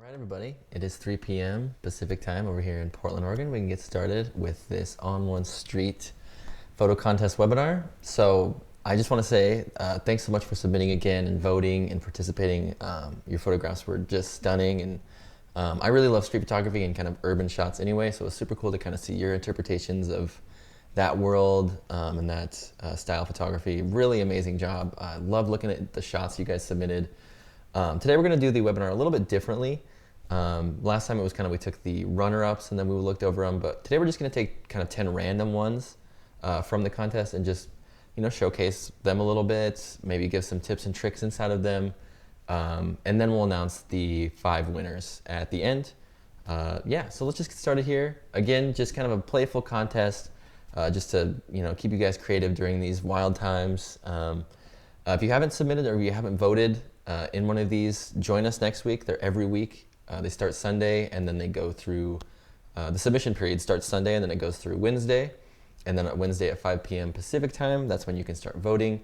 All right, everybody, it is 3 p.m. Pacific time over here in Portland, Oregon. We can get started with this ON1 Street Photo Contest webinar. So I just want to say thanks so much for submitting again and voting and participating. Your photographs were just stunning, and I really love street photography and kind of urban shots anyway, so it was super cool to kind of see your interpretations of that world and that style photography. Really amazing job. I love looking at the shots you guys submitted. Today we're going to do the webinar a little bit differently. Last time it was kind of, we took the runner-ups and then we looked over them, but today we're just going to take kind of 10 random ones from the contest and just, you know, showcase them a little bit, maybe give some tips and tricks inside of them, and then we'll announce the 5 winners at the end. Yeah, so let's just get started here. Again, just kind of a playful contest, just to, you know, keep you guys creative during these wild times. If you haven't submitted or you haven't voted in one of these, join us next week. They're every week. They start Sunday and then they go through, the submission period starts Sunday and then it goes through Wednesday. And then at Wednesday at 5 p.m. Pacific time, that's when you can start voting.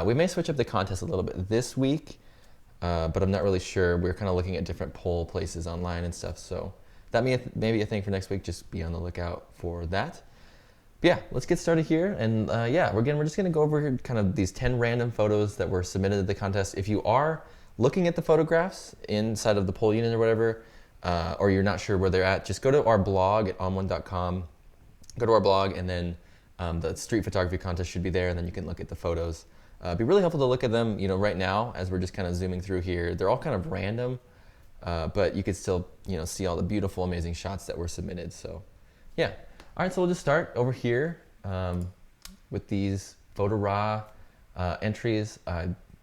We may switch up the contest a little bit this week, but I'm not really sure. We're kind of looking at different poll places online and stuff. So that may be a thing for next week. Just be on the lookout for that. But yeah, let's get started here. And yeah, we're just going to go over kind of these 10 random photos that were submitted to the contest. If you are looking at the photographs inside of the poll unit or whatever, or you're not sure where they're at, just go to our blog at on1.com. Go to our blog, and then the street photography contest should be there, and then you can look at the photos. It'd be really helpful to look at them, you know, right now as we're just kind of zooming through here. They're all kind of random, but you could still, you know, see all the beautiful, amazing shots that were submitted. So yeah. All right, so we'll just start over here with these Hurrah entries.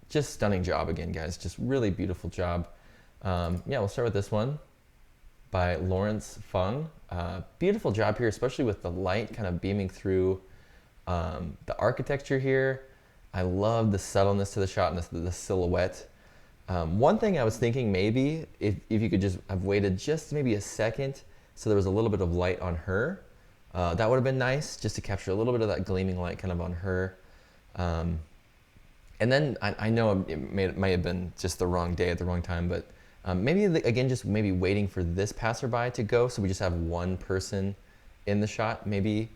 Just stunning job again, guys. Just really beautiful job. Yeah, we'll start with this one by Fung. Beautiful job here, especially with the light kind of beaming through the architecture here. I love the subtleness to the shot and the silhouette. One thing I was thinking, maybe if you could just have waited just maybe a second so there was a little bit of light on her. That would have been nice, just to capture a little bit of that gleaming light kind of on her. And then I know it may have been just the wrong day at the wrong time, but maybe, again, just maybe waiting for this passerby to go, so we just have one person in the shot, maybe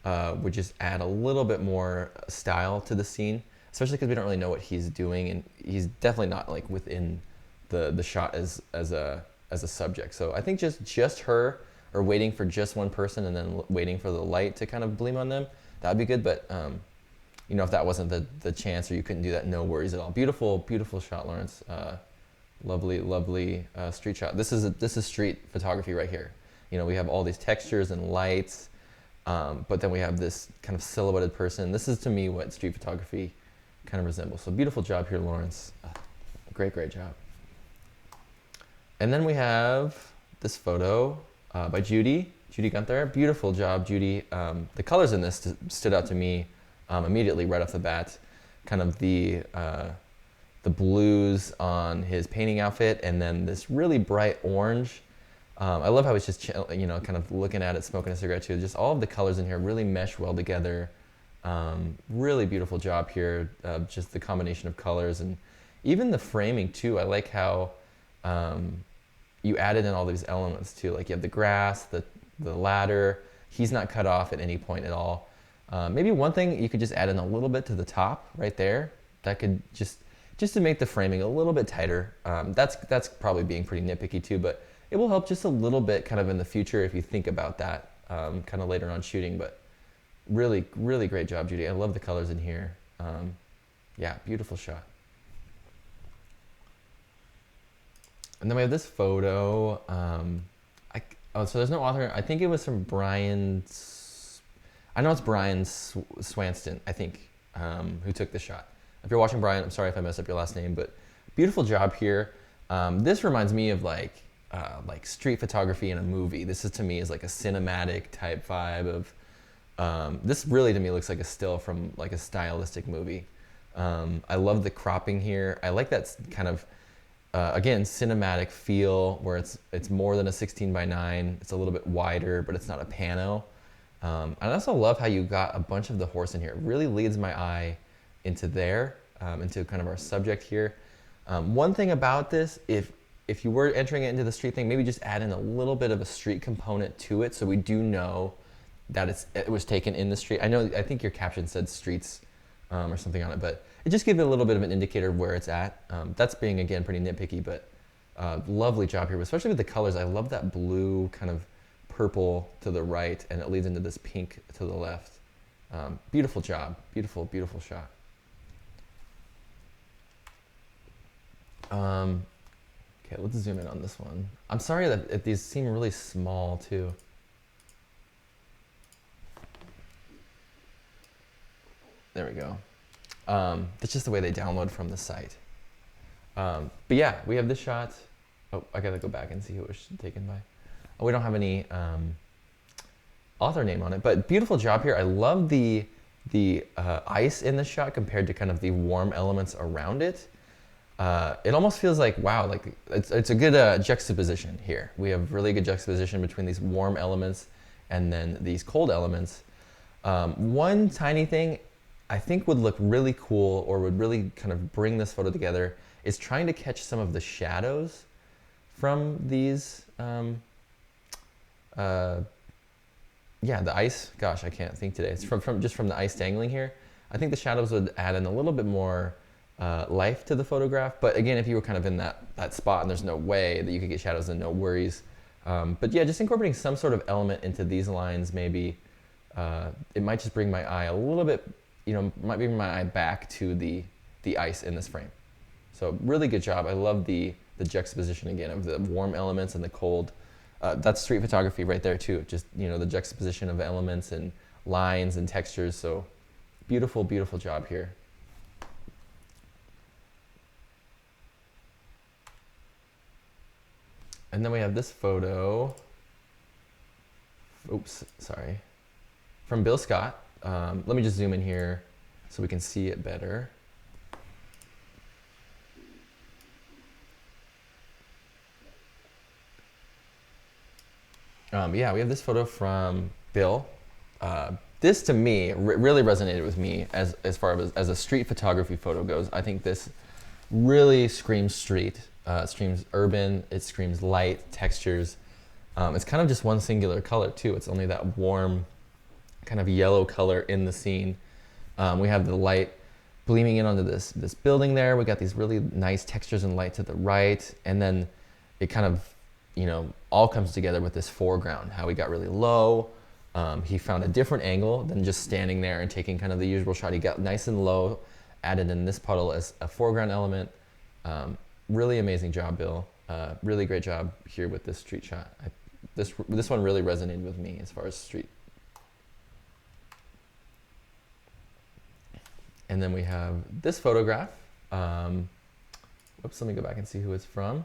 would just add a little bit more style to the scene, especially because we don't really know what he's doing, and he's definitely not like within the shot as a subject. So I think just her, or waiting for just one person and then waiting for the light to kind of gleam on them, that would be good. But you know, if that wasn't the chance, or you couldn't do that, no worries at all. Beautiful, beautiful shot, Lawrence. Lovely, lovely street shot. This is street photography right here. You know, we have all these textures and lights, but then we have this kind of silhouetted person. This is, to me, what street photography kind of resembles. So beautiful job here, Lawrence. Great, great job. And then we have this photo by Judy Gunther. Beautiful job, Judy. The colors in this stood out to me immediately right off the bat. Kind of the blues on his painting outfit, and then this really bright orange. I love how he's just, you know, kind of looking at it, smoking a cigarette too. Just all of the colors in here really mesh well together. Really beautiful job here. Just the combination of colors, and even the framing too. I like how you added in all these elements too. Like you have the grass, the ladder. He's not cut off at any point at all. Maybe one thing you could just add in a little bit to the top right there. That could just to make the framing a little bit tighter. That's probably being pretty nitpicky too, but it will help just a little bit kind of in the future if you think about that kind of later on shooting. But really, really great job, Judy. I love the colors in here. Yeah, beautiful shot. And then we have this photo. So there's no author. I think it was from Brian. I know it's Brian Swanston, I think, who took the shot. If you're watching, Brian, I'm sorry if I messed up your last name, but beautiful job here. This reminds me of like street photography in a movie. This is, to me, is like a cinematic type vibe of. This really, to me, looks like a still from like a stylistic movie. I love the cropping here. I like that kind of. Again, cinematic feel where it's more than a 16:9. It's a little bit wider, but it's not a pano. I also love how you got a bunch of the horse in here. It really leads my eye into there, into kind of our subject here. One thing about this, if if you were entering it into the street thing, maybe just add in a little bit of a street component to it so we do know that it was taken in the street. I think your caption said streets or something on it, but it just gives it a little bit of an indicator of where it's at. That's being, again, pretty nitpicky, but lovely job here, especially with the colors. I love that blue kind of purple to the right, and it leads into this pink to the left. Beautiful job, beautiful, beautiful shot. Okay, let's zoom in on this one. I'm sorry that these seem really small too. There we go. That's just the way they download from the site. But yeah, we have this shot. Oh, I gotta go back and see who it was taken by. Oh, we don't have any author name on it, but beautiful job here. I love the ice in the shot compared to kind of the warm elements around it. It almost feels like, wow, like it's a good juxtaposition here. We have really good juxtaposition between these warm elements and then these cold elements. One tiny thing I think would look really cool, or would really kind of bring this photo together, is trying to catch some of the shadows from these, yeah, the ice. Gosh, I can't think today. It's just from the ice dangling here. I think the shadows would add in a little bit more life to the photograph. But again, if you were kind of in that spot and there's no way that you could get shadows, then no worries. But yeah, just incorporating some sort of element into these lines, maybe it might just bring my eye a little bit, might bring my eye back to the ice in this frame. So really good job. I love the juxtaposition again of the warm elements and the cold. That's street photography right there too. Just, the juxtaposition of elements and lines and textures. So beautiful, beautiful job here. And then we have this photo. Oops, sorry. From Bill Scott. Let me just zoom in here so we can see it better. Yeah, we have this photo from Bill. This to me really resonated with me as far as a street photography photo goes. I think this really screams street, screams urban, it screams light, textures. It's kind of just one singular color too. It's only that warm kind of yellow color in the scene. We have the light gleaming in onto this building there. We got these really nice textures and light to the right, and then it kind of all comes together with this foreground, how we got really low. He found a different angle than just standing there and taking kind of the usual shot. He got nice and low, added in this puddle as a foreground element. Really amazing job, Bill. Really great job here with this street shot. This one really resonated with me as far as street. And then we have this photograph. Whoops, let me go back and see who it's from.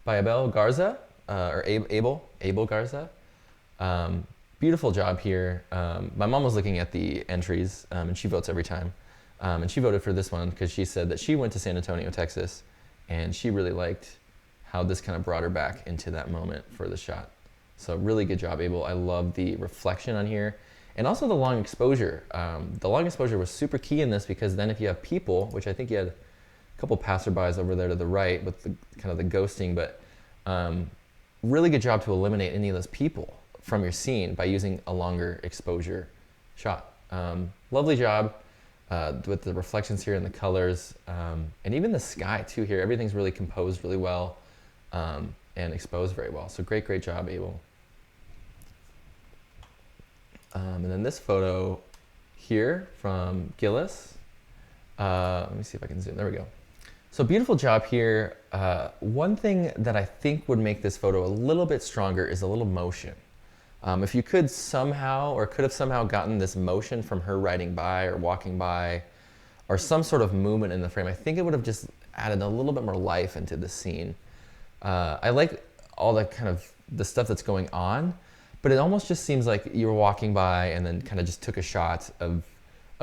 By Abel Garza, or Abel Garza. Beautiful job here. My mom was looking at the entries, and she votes every time. And she voted for this one because she said that she went to San Antonio, Texas, and she really liked how this kind of brought her back into that moment for the shot. So really good job, Abel. I love the reflection on here. And also the long exposure. The long exposure was super key in this, because then if you have people, which I think you had a couple passerbys over there to the right with the kind of the ghosting, but really good job to eliminate any of those people from your scene by using a longer exposure shot. Lovely job with the reflections here and the colors, and even the sky too here. Everything's really composed really well and exposed very well. So great job, Abel. And then this photo here from Gilles. Let me see if I can zoom. There we go. So beautiful job here. One thing that I think would make this photo a little bit stronger is a little motion. If you could somehow, or could have somehow gotten this motion from her riding by or walking by, or some sort of movement in the frame, I think it would have just added a little bit more life into the scene. I like all the kind of the stuff that's going on, but it almost just seems like you were walking by and then kind of just took a shot of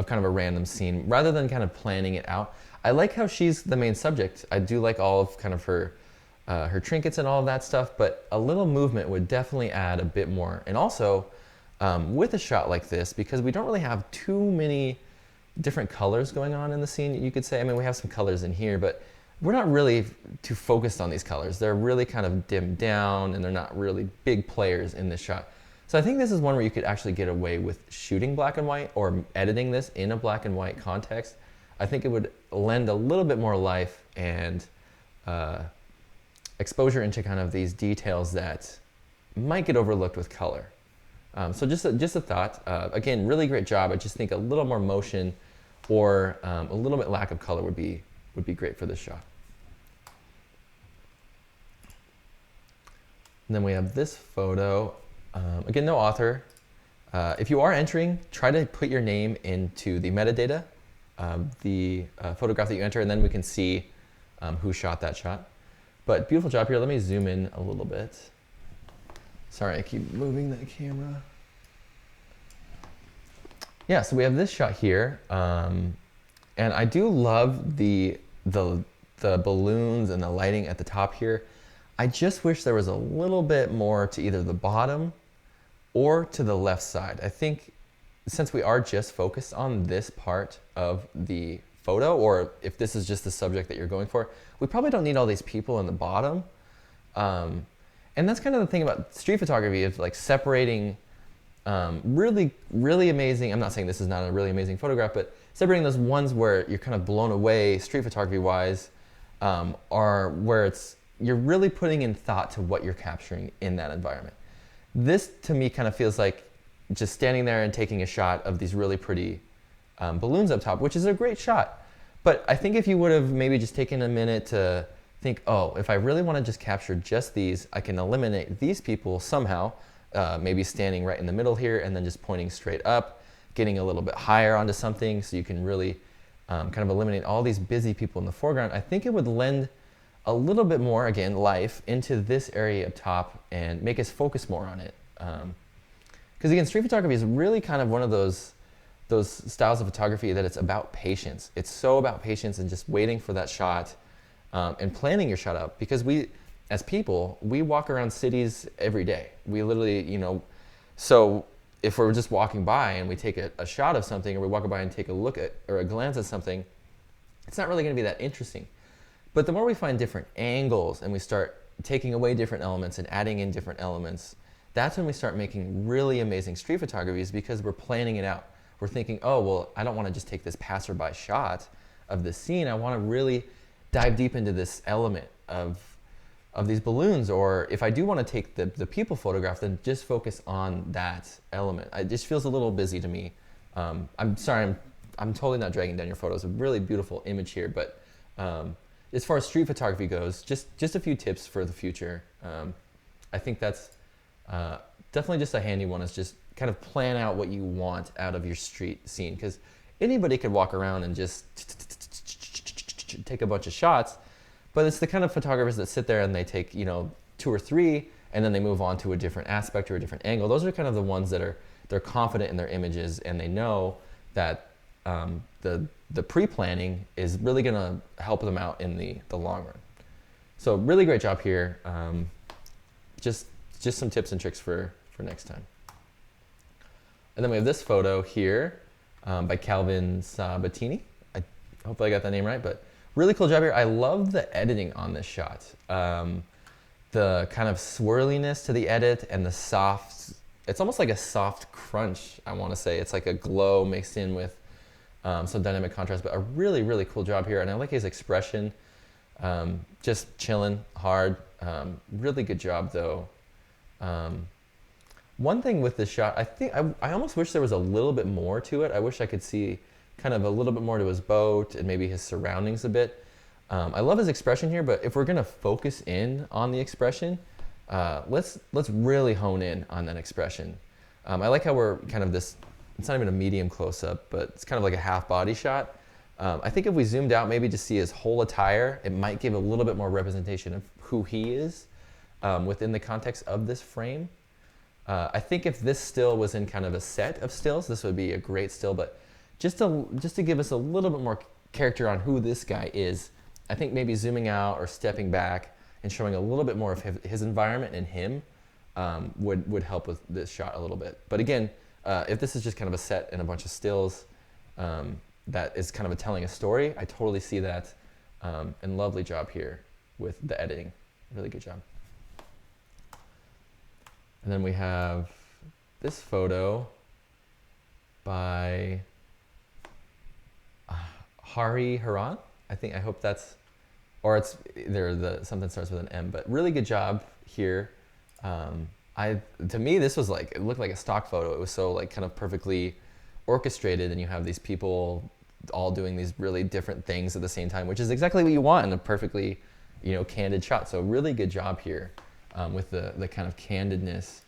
kind of a random scene rather than kind of planning it out. I like how she's the main subject. I do like all of kind of her trinkets and all of that stuff, but a little movement would definitely add a bit more. And also with a shot like this, because we don't really have too many different colors going on in the scene, you could say. I mean, we have some colors in here, but we're not really too focused on these colors. They're really kind of dimmed down and they're not really big players in this shot. So I think this is one where you could actually get away with shooting black and white or editing this in a black and white context. I think it would lend a little bit more life and exposure into kind of these details that might get overlooked with color. So just a thought. Again, really great job. I just think a little more motion or a little bit lack of color would be great for this shot. And then we have this photo. Again, no author. If you are entering, try to put your name into the metadata, the photograph that you enter, and then we can see who shot that shot. But beautiful job here. Let me zoom in a little bit. Sorry, I keep moving the camera. Yeah, so we have this shot here, and I do love the balloons and the lighting at the top here. I just wish there was a little bit more to either the bottom or to the left side. I think since we are just focused on this part of the photo, or if this is just the subject that you're going for, we probably don't need all these people in the bottom. And that's kind of the thing about street photography, is like separating really, really amazing, I'm not saying this is not a really amazing photograph, but separating those ones where you're kind of blown away street photography wise, are where you're really putting in thought to what you're capturing in that environment. This to me kind of feels like just standing there and taking a shot of these really pretty balloons up top, which is a great shot. But I think if you would have maybe just taken a minute to think, oh, if I really want to just capture just these, I can eliminate these people somehow, maybe standing right in the middle here and then just pointing straight up, getting a little bit higher onto something so you can really kind of eliminate all these busy people in the foreground. I think it would lend a little bit more, again, life into this area up top and make us focus more on it. Because again, street photography is really kind of one of those styles of photography that it's about patience. It's so about patience and just waiting for that shot and planning your shot out. Because we, as people, we walk around cities every day. We literally, so if we're just walking by and we take a shot of something, or we walk by and take a look at or a glance at something, it's not really going to be that interesting. But the more we find different angles and we start taking away different elements and adding in different elements, that's when we start making really amazing street photographies, because we're planning it out. We're thinking, oh, well, I don't want to just take this passerby shot of the scene. I want to really dive deep into this element of these balloons. Or if I do want to take the people photograph, then just focus on that element. It just feels a little busy to me. I'm sorry, I'm totally not dragging down your photos. A really beautiful image here, but as far as street photography goes, just a few tips for the future. I think that's definitely just a handy one, is just kind of plan out what you want out of your street scene, because anybody could walk around and just take a bunch of shots, but it's the kind of photographers that sit there and they take 2 or 3 and then they move on to a different aspect or a different angle. Those are kind of the ones that they're confident in their images, and they know that the pre-planning is really going to help them out in the long run. So really great job here. Just some tips and tricks for next time. And then we have this photo here by Calvin Sabatini. I hope I got that name right, but really cool job here. I love the editing on this shot. The kind of swirliness to the edit and the soft, it's almost like a soft crunch, I want to say. It's like a glow mixed in with some dynamic contrast, but a really, really cool job here. And I like his expression, just chilling, hard. Really good job though. One thing with this shot, I think I almost wish there was a little bit more to it. I wish I could see kind of a little bit more to his boat and maybe his surroundings a bit. I love his expression here, but if we're gonna focus in on the expression, let's really hone in on that expression. I like how we're kind of this, it's not even a medium close-up, but it's kind of like a half body shot. I think if we zoomed out maybe to see his whole attire, it might give a little bit more representation of who he is within the context of this frame. I think if this still was in kind of a set of stills, this would be a great still, but just to give us a little bit more character on who this guy is, I think maybe zooming out or stepping back and showing a little bit more of his environment and him would help with this shot a little bit. But again, if this is just kind of a set and a bunch of stills that is kind of telling a story, I totally see that And lovely job here with the editing. Really good job. And then we have this photo by Hurrah. I hope that's, or it's either something starts with an M, but really good job here. To me, this was like, it looked like a stock photo. It was so like kind of perfectly orchestrated, and you have these people all doing these really different things at the same time, which is exactly what you want in a perfectly, candid shot. So really good job here with the kind of candidness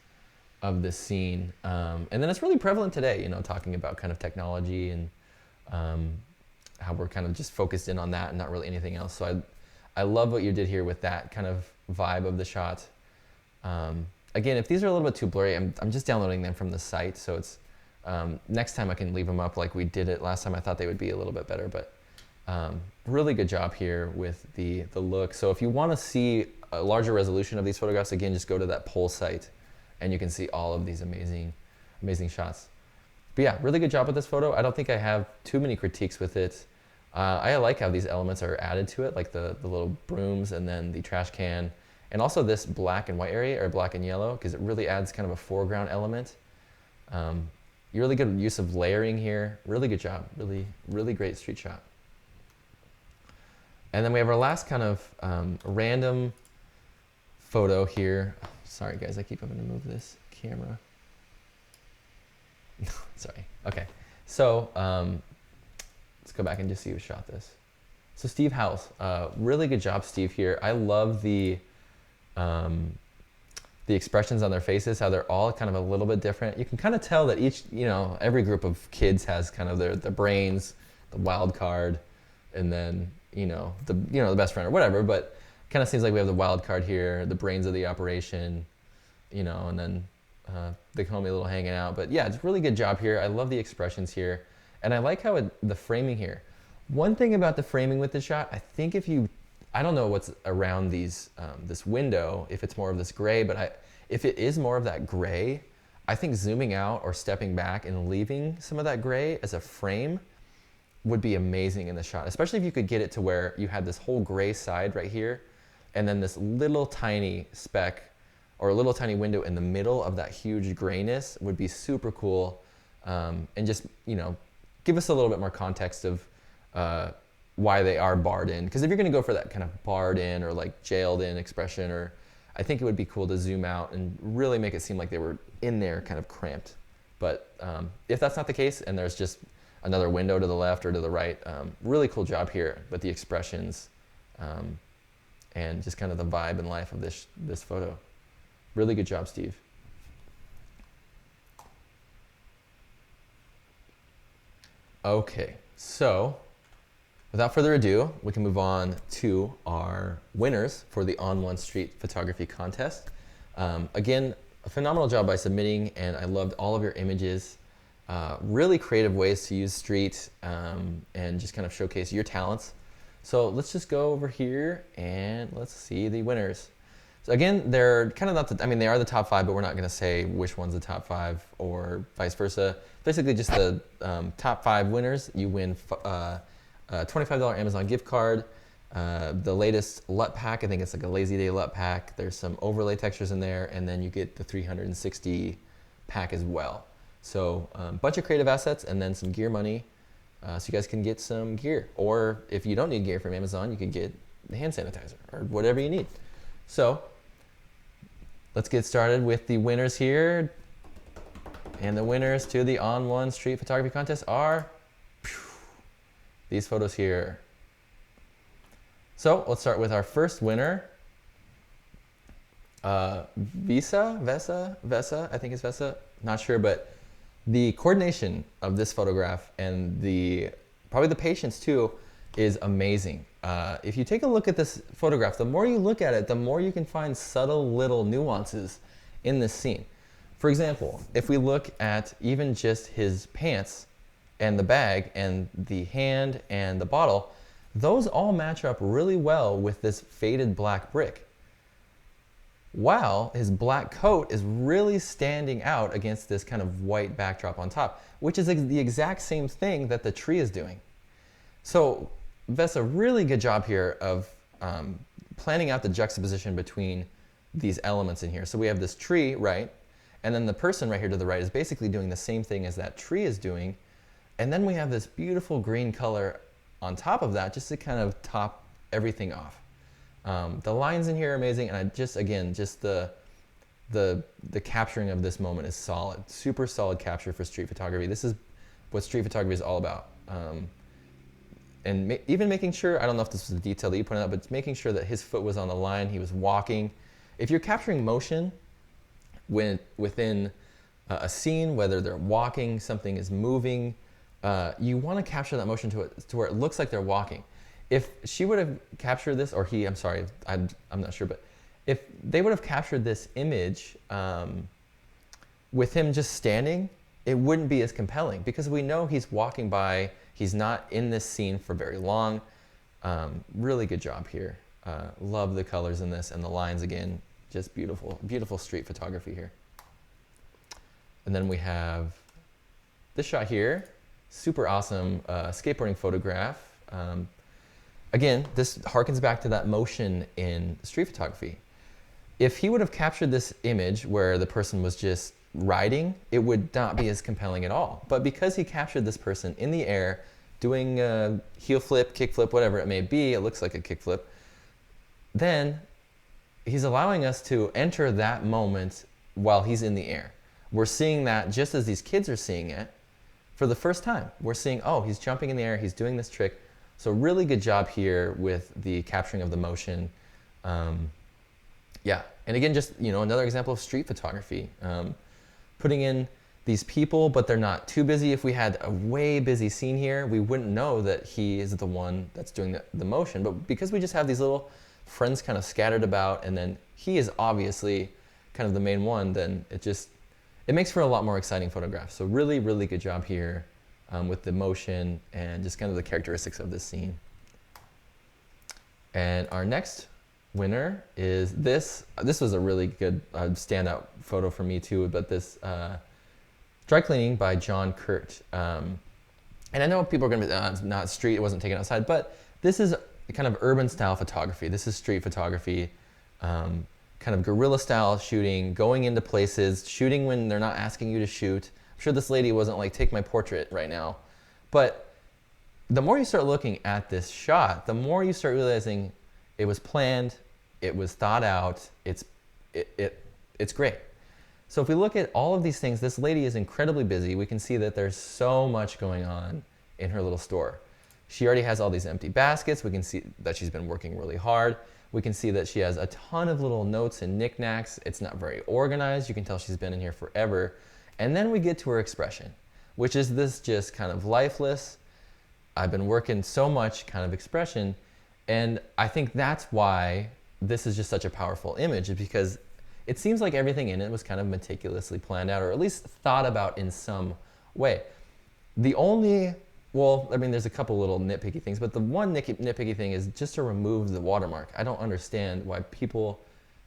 of the scene. And then it's really prevalent today, talking about kind of technology and how we're kind of just focused in on that and not really anything else. So I love what you did here with that kind of vibe of the shot. Again, if these are a little bit too blurry, I'm just downloading them from the site. So it's, next time I can leave them up like we did it last time. I thought they would be a little bit better, but really good job here with the look. So if you want to see a larger resolution of these photographs, again, just go to that poll site and you can see all of these amazing, amazing shots. But yeah, really good job with this photo. I don't think I have too many critiques with it. I like how these elements are added to it, like the little brooms and then the trash can, and also this black and white area, or black and yellow, because it really adds kind of a foreground element. Really good use of layering here. Really good job. Really, really great street shot. And then we have our last kind of random photo here. Sorry guys, I keep having to move this camera. Sorry. Okay. So let's go back and just see who shot this. So Steve House, really good job, Steve, here. I love the expressions on their faces, how they're all kind of a little bit different. You can kind of tell that each, every group of kids has kind of their brains, the wild card, and then, the best friend or whatever, but kind of seems like we have the wild card here, the brains of the operation, and then the homie little hanging out. But yeah, it's a really good job here. I love the expressions here. And I like how the framing here. One thing about the framing with the shot, I think I don't know what's around these, this window, if it's more of this gray, but if it is more of that gray, I think zooming out or stepping back and leaving some of that gray as a frame would be amazing in the shot, especially if you could get it to where you had this whole gray side right here, and then this little tiny speck or a little tiny window in the middle of that huge grayness would be super cool. And just, give us a little bit more context of why they are barred in. Because if you're going to go for that kind of barred in or like jailed in expression, or I think it would be cool to zoom out and really make it seem like they were in there kind of cramped. But if that's not the case and there's just another window to the left or to the right, really cool job here with the expressions and just kind of the vibe and life of this photo. Really good job, Steve. Okay, so without further ado, we can move on to our winners for the ON1 Street Photography Contest. Again, a phenomenal job by submitting, and I loved all of your images. Really creative ways to use street and just kind of showcase your talents. So let's just go over here and let's see the winners. So again, they're kind of not they are the top 5, but we're not going to say which one's the top 5 or vice versa. Basically just the top 5 winners. You win a $25 Amazon gift card, the latest LUT pack. I think it's like a Lazy Day LUT pack. There's some overlay textures in there, and then you get the 360 pack as well. So a bunch of creative assets and then some gear money, so you guys can get some gear. Or if you don't need gear from Amazon, you could get the hand sanitizer or whatever you need. So let's get started with the winners here. And the winners to the ON1 Street Photography Contest are these photos here. So let's start with our first winner. Vesa, I think it's Vesa, not sure, but the coordination of this photograph and probably the patience too is amazing. If you take a look at this photograph, the more you look at it, the more you can find subtle little nuances in this scene. For example, if we look at even just his pants and the bag and the hand and the bottle, those all match up really well with this faded black brick. While his black coat is really standing out against this kind of white backdrop on top, which is the exact same thing that the tree is doing. So does a really good job here of planning out the juxtaposition between these elements in here. So we have this tree, right? And then the person right here to the right is basically doing the same thing as that tree is doing. And then we have this beautiful green color on top of that, just to kind of top everything off. The lines in here are amazing, and I just, again, just the capturing of this moment is solid. Super solid capture for street photography. This is what street photography is all about. And even making sure, I don't know if this was a detail that you pointed out, but making sure that his foot was on the line, he was walking. If you're capturing motion within a scene, whether they're walking, something is moving, you want to capture that motion to where it looks like they're walking. If she would have captured this, or he, I'm sorry, I'm not sure, but if they would have captured this image with him just standing, it wouldn't be as compelling, because we know he's walking by, he's not in this scene for very long. Really good job here. Love the colors in this, and the lines, again, just beautiful, beautiful street photography here. And then we have this shot here, super awesome skateboarding photograph. Again, this harkens back to that motion in street photography. If he would have captured this image where the person was just riding, it would not be as compelling at all. But because he captured this person in the air, doing a heel flip, kick flip, whatever it may be, it looks like a kick flip, then he's allowing us to enter that moment while he's in the air. We're seeing that just as these kids are seeing it for the first time. We're seeing, oh, he's jumping in the air, he's doing this trick. So really good job here with the capturing of the motion. Yeah, and again, just, you know, another example of street photography. Putting in these people, but they're not too busy. If we had a way busy scene here, we wouldn't know that he is the one that's doing the motion. But because we just have these little friends kind of scattered about, and then he is obviously kind of the main one, then it makes for a lot more exciting photographs. So really, really good job here with the motion and just kind of the characteristics of this scene. And our next winner is this. This was a really good standout photo for me too, but this dry cleaning by John Kurt. And I know people are going to be, not street, it wasn't taken outside, but this is kind of urban style photography. This is street photography, kind of guerrilla style shooting, going into places, shooting when they're not asking you to shoot. I'm sure this lady wasn't like, take my portrait right now. But the more you start looking at this shot, the more you start realizing it was planned, it was thought out, it's great. So if we look at all of these things, this lady is incredibly busy. We can see that there's so much going on in her little store. She already has all these empty baskets. We can see that she's been working really hard. We can see that she has a ton of little notes and knickknacks. It's not very organized. You can tell she's been in here forever. And then we get to her expression, which is this just kind of lifeless, I've been working so much kind of expression. And I think that's why this is just such a powerful image, is because it seems like everything in it was kind of meticulously planned out, or at least thought about in some way. The only, well, I mean, there's a couple little nitpicky things, but the one nitpicky thing is just to remove the watermark. I don't understand why people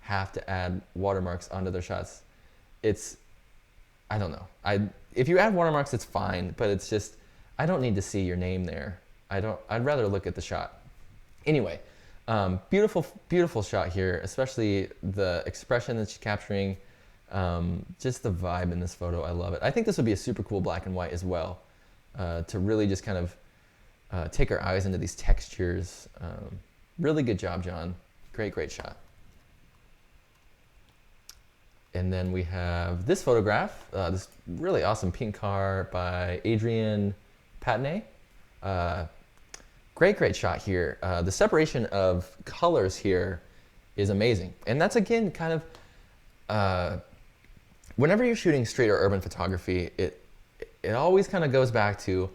have to add watermarks onto their shots. I don't know. If you add watermarks, it's fine, but it's just, I don't need to see your name there. I'd rather look at the shot. Anyway, beautiful, beautiful shot here, especially the expression that she's capturing, just the vibe in this photo. I love it. I think this would be a super cool black and white as well, to really just kind of take our eyes into these textures. Really good job, John. Great, great shot. And then we have this photograph, this really awesome pink car by Adrian Patnay. Great, great shot here. The separation of colors here is amazing. And that's, again, kind of, whenever you're shooting street or urban photography, it always kind of goes back to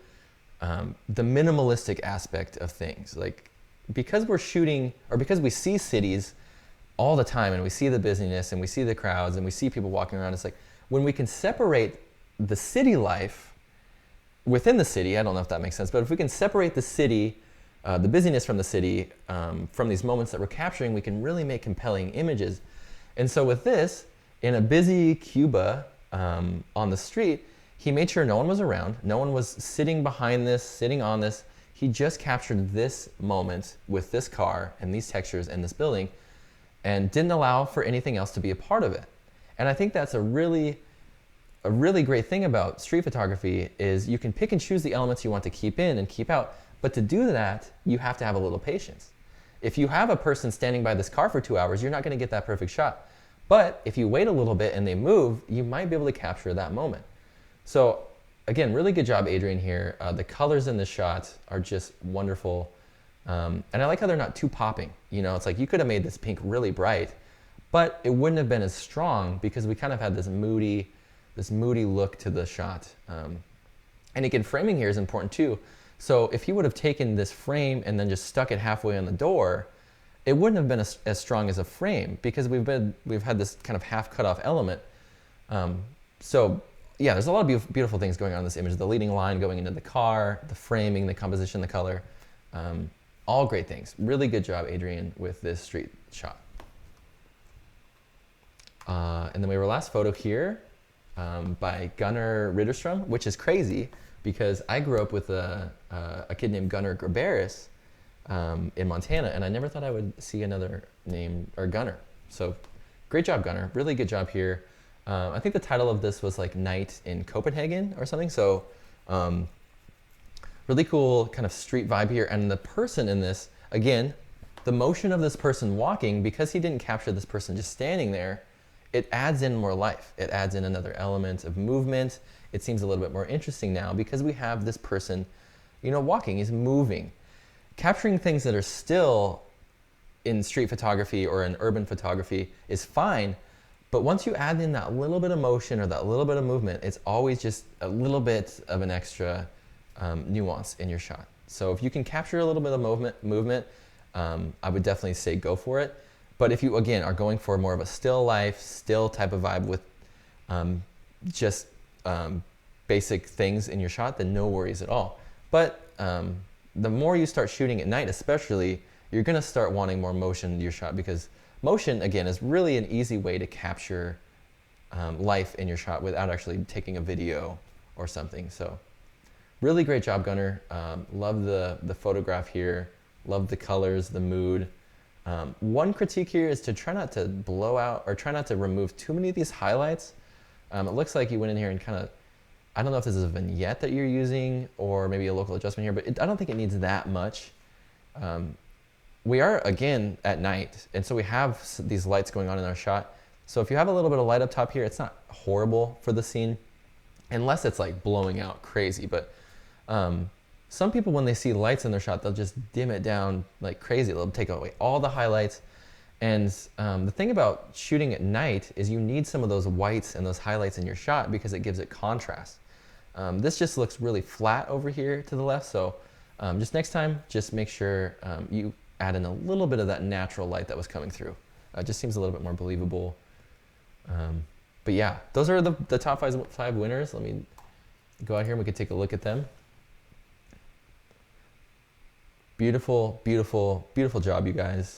the minimalistic aspect of things. Like, because we're shooting, or because we see cities all the time, and we see the busyness, and we see the crowds, and we see people walking around, it's like, when we can separate the city life within the city, I don't know if that makes sense, but if we can separate the city, the busyness from the city, from these moments that we're capturing, we can really make compelling images. And so with this, in a busy Cuba on the street, he made sure no one was around, no one was sitting behind this, sitting on this. He just captured this moment with this car and these textures and this building and didn't allow for anything else to be a part of it. And I think that's a really great thing about street photography is you can pick and choose the elements you want to keep in and keep out, but to do that, you have to have a little patience. If you have a person standing by this car for 2 hours, you're not gonna get that perfect shot. But if you wait a little bit and they move, you might be able to capture that moment. So again, really good job, Adrian, here. The colors in this shot are just wonderful. And I like how they're not too popping. You know, it's like you could have made this pink really bright, but it wouldn't have been as strong because we kind of had this moody look to the shot. And again, framing here is important too. So if he would have taken this frame and then just stuck it halfway on the door, it wouldn't have been as strong as a frame because we've had this kind of half cut off element. So yeah, there's a lot of beautiful things going on in this image. The leading line going into the car, the framing, the composition, the color, all great things. Really good job, Adrian, with this street shot. And then we have our last photo here by Gunnar Ridderstrom, which is crazy because I grew up with a kid named Gunnar Graberis in Montana, and I never thought I would see another name, or Gunnar. So great job, Gunnar. Really good job here. I think the title of this was like Night in Copenhagen or something. So really cool kind of street vibe here. And the person in this, again, the motion of this person walking, because he didn't capture this person just standing there, it adds in more life. It adds in another element of movement. It seems a little bit more interesting now because we have this person, you know, walking, he's moving. Capturing things that are still in street photography or in urban photography is fine, but once you add in that little bit of motion or that little bit of movement, it's always just a little bit of an extra nuance in your shot. So if you can capture a little bit of movement, I would definitely say go for it. But if you, again, are going for more of a still life, still type of vibe with just basic things in your shot, then no worries at all. But the more you start shooting at night especially, you're gonna start wanting more motion in your shot because motion, again, is really an easy way to capture life in your shot without actually taking a video or something. So really great job, Gunnar. Love the photograph here. Love the colors, the mood. One critique here is to try not to blow out or try not to remove too many of these highlights. It looks like you went in here and kind of, I don't know if this is a vignette that you're using or maybe a local adjustment here, but I don't think it needs that much. We are, again, at night, and so we have these lights going on in our shot. So if you have a little bit of light up top here, it's not horrible for the scene, unless it's like blowing out crazy. But some people, when they see lights in their shot, they'll just dim it down like crazy. They'll take away all the highlights. And the thing about shooting at night is you need some of those whites and those highlights in your shot because it gives it contrast. This just looks really flat over here to the left. So just next time, just make sure you add in a little bit of that natural light that was coming through. It just seems a little bit more believable. But yeah, those are the top five winners. Let me go out here and we can take a look at them. Beautiful, beautiful, beautiful job, you guys.